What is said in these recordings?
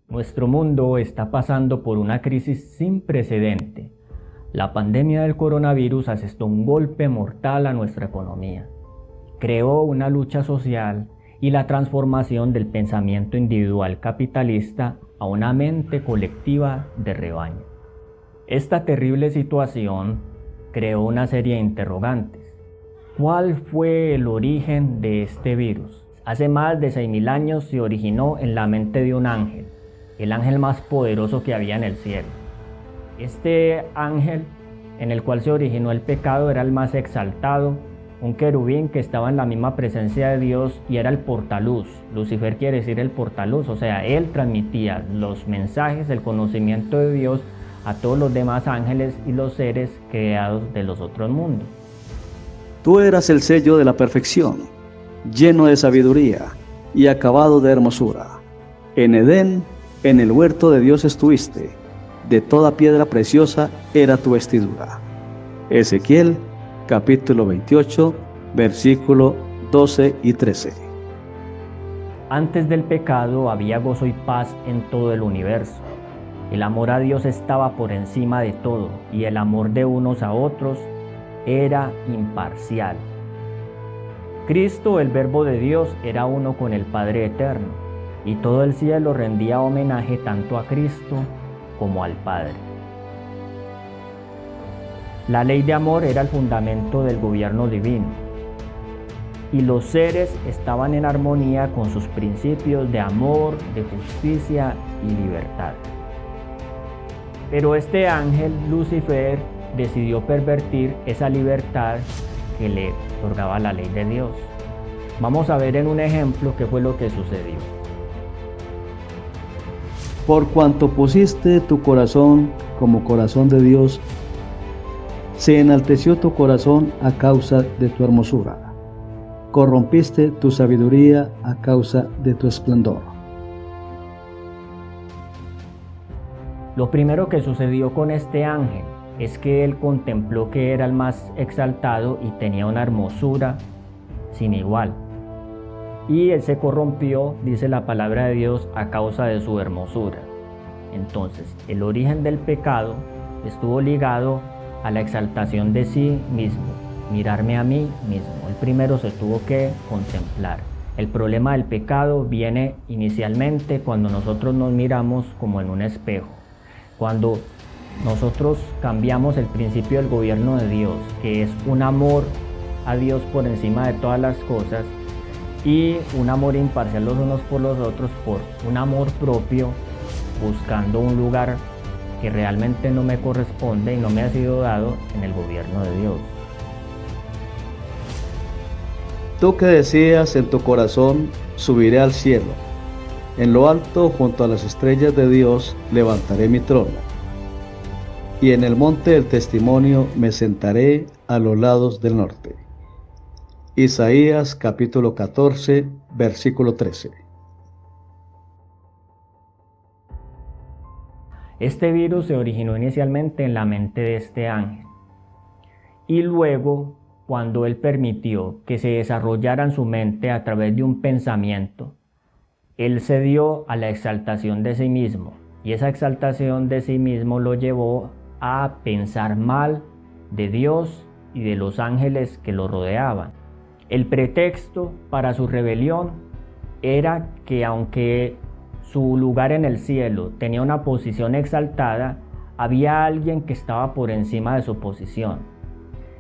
Nuestro mundo está pasando por una crisis sin precedente. La pandemia del coronavirus asestó un golpe mortal a nuestra economía. Creó una lucha social y la transformación del pensamiento individual capitalista a una mente colectiva de rebaño. Esta terrible situación creó una serie de interrogantes. ¿Cuál fue el origen de este virus? Hace más de 6.000 años se originó en la mente de un ángel, el ángel más poderoso que había en el cielo. Este ángel en el cual se originó el pecado era el más exaltado, un querubín que estaba en la misma presencia de Dios y era el portaluz. Lucifer quiere decir el portaluz, o sea, él transmitía los mensajes, el conocimiento de Dios a todos los demás ángeles y los seres creados de los otros mundos. Tú eras el sello de la perfección, lleno de sabiduría y acabado de hermosura. En Edén, en el huerto de Dios estuviste, de toda piedra preciosa era tu vestidura. Ezequiel, capítulo 28, versículo 12 y 13. Antes del pecado había gozo y paz en todo el universo. El amor a Dios estaba por encima de todo y el amor de unos a otros era imparcial. Cristo, el Verbo de Dios, era uno con el Padre Eterno, y todo el cielo rendía homenaje tanto a Cristo como al Padre. La ley de amor era el fundamento del gobierno divino, y los seres estaban en armonía con sus principios de amor, de justicia y libertad. Pero este ángel, Lucifer, decidió pervertir esa libertad que le otorgaba la ley de Dios. Vamos a ver en un ejemplo qué fue lo que sucedió. Por cuanto pusiste tu corazón como corazón de Dios, se enalteció tu corazón a causa de tu hermosura. Corrompiste tu sabiduría a causa de tu esplendor. Lo primero que sucedió con este ángel es que él contempló que era el más exaltado y tenía una hermosura sin igual. Y él se corrompió, dice la palabra de Dios, a causa de su hermosura. Entonces, el origen del pecado estuvo ligado a la exaltación de sí mismo, mirarme a mí mismo. El primero se tuvo que contemplar. El problema del pecado viene inicialmente cuando nosotros nos miramos como en un espejo. Cuando nosotros cambiamos el principio del gobierno de Dios, que es un amor a Dios por encima de todas las cosas, y un amor imparcial los unos por los otros, por un amor propio, buscando un lugar que realmente no me corresponde y no me ha sido dado en el gobierno de Dios. Tú que decías en tu corazón, subiré al cielo. En lo alto, junto a las estrellas de Dios, levantaré mi trono. Y en el monte del testimonio me sentaré a los lados del norte. Isaías capítulo 14, versículo 13. Este virus se originó inicialmente en la mente de este ángel. Y luego, cuando él permitió que se desarrollara en su mente a través de un pensamiento, él cedió a la exaltación de sí mismo. Y esa exaltación de sí mismo lo llevó a pensar mal de Dios y de los ángeles que lo rodeaban. El pretexto para su rebelión era que aunque su lugar en el cielo tenía una posición exaltada, había alguien que estaba por encima de su posición.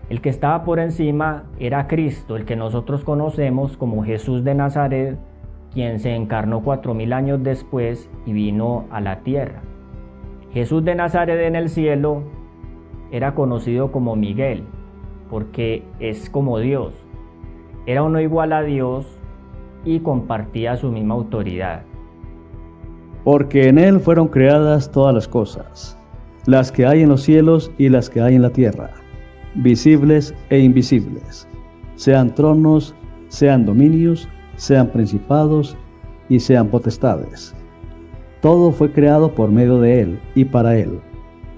El que estaba por encima era Cristo, el que nosotros conocemos como Jesús de Nazaret, quien se encarnó 4000 años después y vino a la tierra. Jesús de Nazaret en el cielo era conocido como Miguel, porque es como Dios. Era uno igual a Dios y compartía su misma autoridad. Porque en Él fueron creadas todas las cosas, las que hay en los cielos y las que hay en la tierra, visibles e invisibles, sean tronos, sean dominios, sean principados y sean potestades. Todo fue creado por medio de Él y para Él,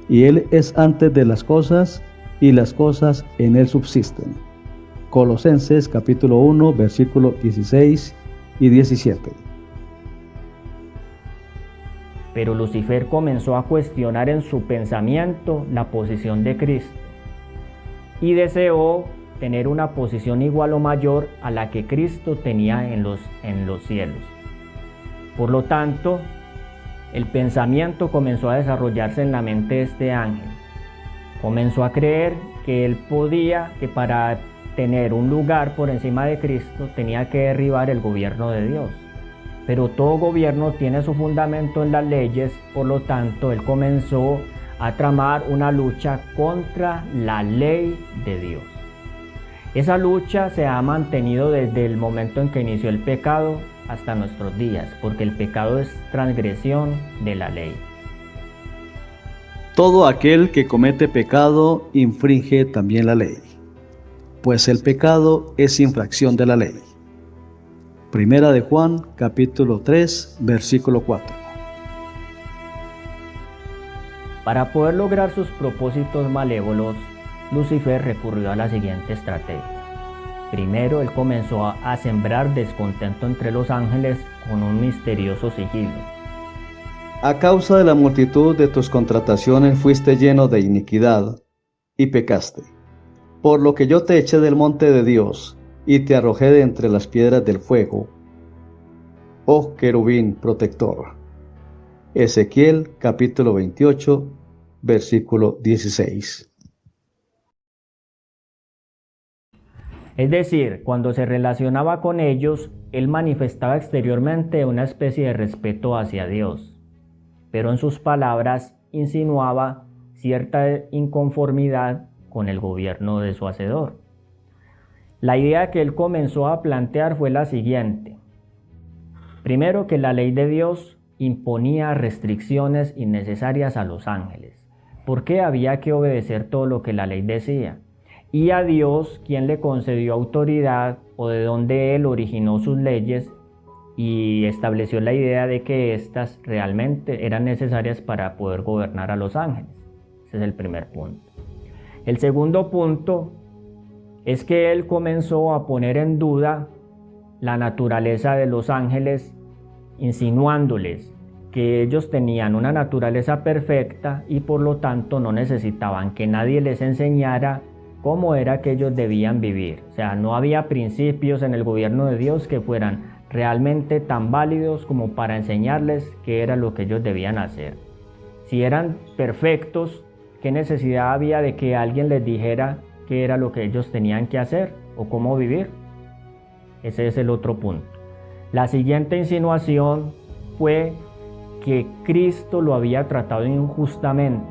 y Él es antes de las cosas, y las cosas en Él subsisten. Colosenses capítulo 1, versículos 16 y 17. Pero Lucifer comenzó a cuestionar en su pensamiento la posición de Cristo y deseó tener una posición igual o mayor a la que Cristo tenía en los cielos. Por lo tanto, el pensamiento comenzó a desarrollarse en la mente de este ángel. Comenzó a creer que él podía, que para tener un lugar por encima de Cristo tenía que derribar el gobierno de Dios. Pero todo gobierno tiene su fundamento en las leyes, por lo tanto, él comenzó a tramar una lucha contra la ley de Dios. Esa lucha se ha mantenido desde el momento en que inició el pecado hasta nuestros días, porque el pecado es transgresión de la ley. Todo aquel que comete pecado infringe también la ley, pues el pecado es infracción de la ley. Primera de Juan, capítulo 3, versículo 4. Para poder lograr sus propósitos malévolos, Lucifer recurrió a la siguiente estrategia. Primero, él comenzó a sembrar descontento entre los ángeles con un misterioso sigilo. A causa de la multitud de tus contrataciones fuiste lleno de iniquidad y pecaste, por lo que yo te eché del monte de Dios y te arrojé de entre las piedras del fuego, oh querubín protector. Ezequiel capítulo 28, versículo 16. Es decir, cuando se relacionaba con ellos, él manifestaba exteriormente una especie de respeto hacia Dios, pero en sus palabras insinuaba cierta inconformidad con el gobierno de su hacedor. La idea que él comenzó a plantear fue la siguiente. Primero, que la ley de Dios imponía restricciones innecesarias a los ángeles, porque había que obedecer todo lo que la ley decía. Y a Dios, quien le concedió autoridad o de donde él originó sus leyes y estableció la idea de que éstas realmente eran necesarias para poder gobernar a los ángeles. Ese es el primer punto. El segundo punto es que él comenzó a poner en duda la naturaleza de los ángeles, insinuándoles que ellos tenían una naturaleza perfecta y por lo tanto no necesitaban que nadie les enseñara cómo era que ellos debían vivir. O sea, no había principios en el gobierno de Dios que fueran realmente tan válidos como para enseñarles qué era lo que ellos debían hacer. Si eran perfectos, ¿qué necesidad había de que alguien les dijera qué era lo que ellos tenían que hacer o cómo vivir? Ese es el otro punto. La siguiente insinuación fue que Cristo lo había tratado injustamente,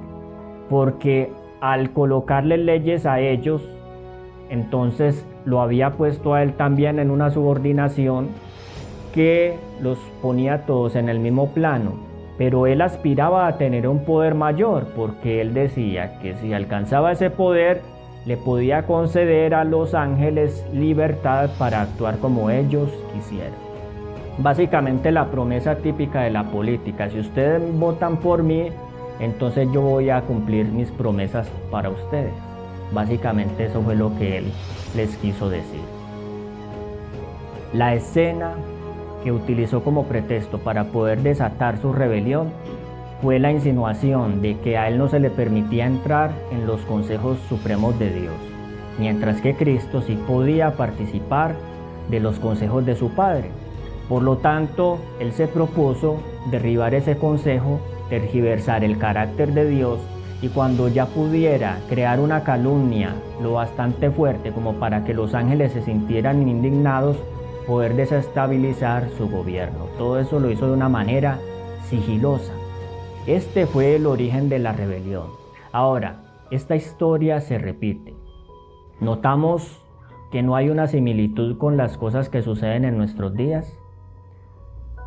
porque al colocarle leyes a ellos, entonces lo había puesto a él también en una subordinación que los ponía a todos en el mismo plano, pero él aspiraba a tener un poder mayor, porque él decía que si alcanzaba ese poder, le podía conceder a los ángeles libertad para actuar como ellos quisieran. Básicamente la promesa típica de la política: si ustedes votan por mí, entonces yo voy a cumplir mis promesas para ustedes. Básicamente eso fue lo que él les quiso decir. La escena que utilizó como pretexto para poder desatar su rebelión fue la insinuación de que a él no se le permitía entrar en los consejos supremos de Dios, mientras que Cristo sí podía participar de los consejos de su Padre. Por lo tanto, él se propuso derribar ese consejo, tergiversar el carácter de Dios, y cuando ya pudiera crear una calumnia lo bastante fuerte como para que los ángeles se sintieran indignados, poder desestabilizar su gobierno. Todo eso lo hizo de una manera sigilosa. Este fue el origen de la rebelión. Ahora, esta historia se repite. Notamos que no hay una similitud con las cosas que suceden en nuestros días.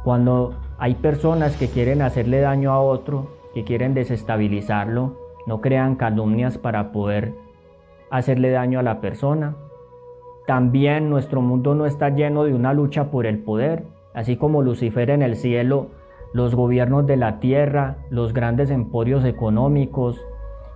Cuando hay personas que quieren hacerle daño a otro, que quieren desestabilizarlo, no crean calumnias para poder hacerle daño a la persona. También nuestro mundo no está lleno de una lucha por el poder, así como Lucifer en el cielo, los gobiernos de la tierra, los grandes emporios económicos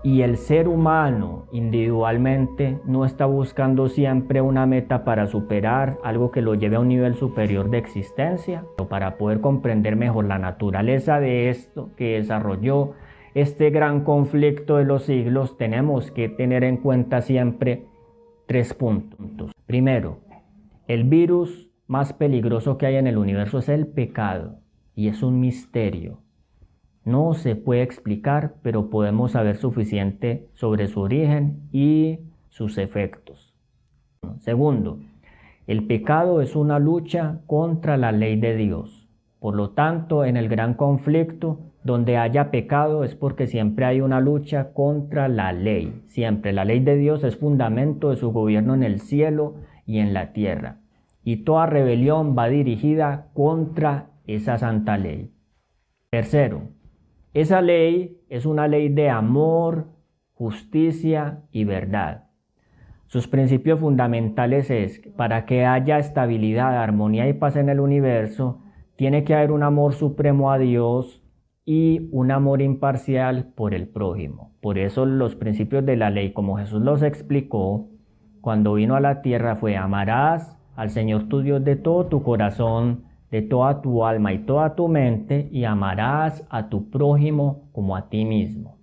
y el ser humano individualmente no está buscando siempre una meta para superar algo que lo lleve a un nivel superior de existencia. Para poder comprender mejor la naturaleza de esto que desarrolló este gran conflicto de los siglos, tenemos que tener en cuenta siempre 3 puntos. Primero, el virus más peligroso que hay en el universo es el pecado y es un misterio. No se puede explicar, pero podemos saber suficiente sobre su origen y sus efectos. Segundo, el pecado es una lucha contra la ley de Dios. Por lo tanto, en el gran conflicto, donde haya pecado es porque siempre hay una lucha contra la ley. Siempre la ley de Dios es fundamento de su gobierno en el cielo y en la tierra. Y toda rebelión va dirigida contra esa santa ley. Tercero, esa ley es una ley de amor, justicia y verdad. Sus principios fundamentales es que para que haya estabilidad, armonía y paz en el universo, tiene que haber un amor supremo a Dios y un amor imparcial por el prójimo. Por eso los principios de la ley, como Jesús los explicó, cuando vino a la tierra fue: amarás al Señor tu Dios de todo tu corazón, de toda tu alma y toda tu mente, y amarás a tu prójimo como a ti mismo.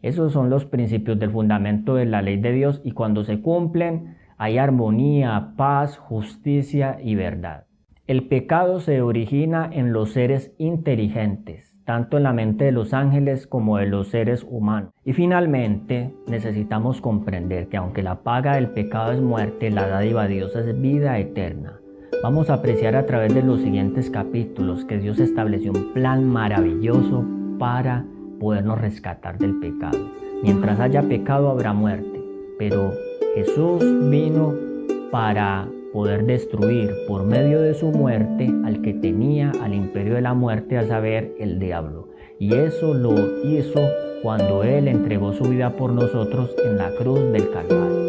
Esos son los principios del fundamento de la ley de Dios, y cuando se cumplen hay armonía, paz, justicia y verdad. El pecado se origina en los seres inteligentes, tanto en la mente de los ángeles como de los seres humanos. Y finalmente, necesitamos comprender que aunque la paga del pecado es muerte, la dádiva de Dios es vida eterna. Vamos a apreciar a través de los siguientes capítulos que Dios estableció un plan maravilloso para podernos rescatar del pecado. Mientras haya pecado habrá muerte, pero Jesús vino para poder destruir por medio de su muerte al que tenía al imperio de la muerte, a saber, el diablo. Y eso lo hizo cuando Él entregó su vida por nosotros en la cruz del Calvario.